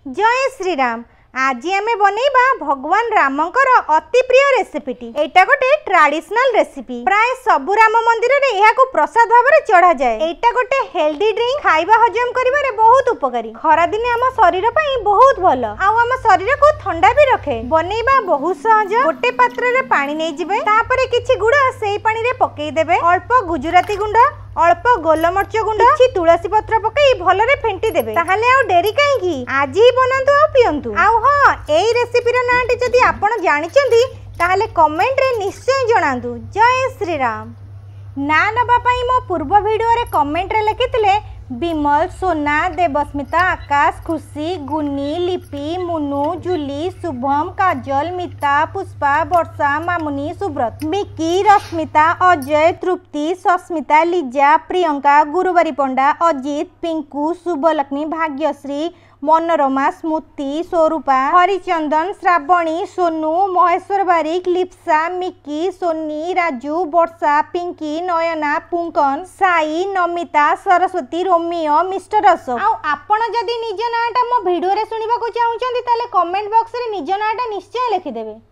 जय श्री राम। आज आम बनइबा भगवान रामंकर अति प्रिय रेसिपीटी। एटा गोटे ट्रेडिशनल रेसिपी। प्राय सबु राम मंदिर रे एहा को प्रसाद भाव में चढ़ा जाए। एटा गोटे हेल्दी ड्रिंक, खाइबा हजम करिबारे बहुत उपकारी। खरा दिने आम शरीर पई बहुत भल। आउ आम शरीर को ठंडा भी रखे। बनइबा बहुत सहज। गोटे पात्र रे पानी नै जिवे, तापरे किछि गुड़ सेई पानी रे पकेई देबे। अल्प गुजराती गुंड, अल्प गोलमर्च गुंड, किछि तुलसी पत्र पकई भलरे फेंटी देबे। ताहाले आउ डेरी काईकी, आज ही बनांतु आ पियंतु। आउ हां, एई रेसिपी रो नाटी जदि आपण जानिचंदी ताहाले कमेंट रे निश्चय जणांतु। जय श्री राम। ना नबा पई मो पूर्व वीडियो रे कमेंट रे लिखितले विमल, सोना, देवस्मिता, आकाश, खुशी, गुनी, लिपि, मुनु, जूली, शुभम, काजल, मिता, पुष्पा, वर्षा, मामुनी, सुब्रत, मिकी, रश्मिता, अजय, तृप्ति, सस्मिता, लिजा, प्रियंका, गुरुवारी पंडा, अजित, पिंकू, शुभलक्ष्मी, भाग्यश्री, मनोरमा, स्मृति, स्वरूपा, हरिचंदन, श्रावणी, सोनू, महेश्वर बारिक, लिप्सा, मिकी, सोनी, राजू, वर्षा, पिंकी, नयना, पुंकन, साई, नमिता, सरस्वती, रोमियो, मिस्टर अशोक। आउ आपण जदि निज नाटा मो वीडियो रे सुनिबा को चाहुचंदी ताले कमेंट बॉक्स रे निज नाटा निश्चय लिखि देबे।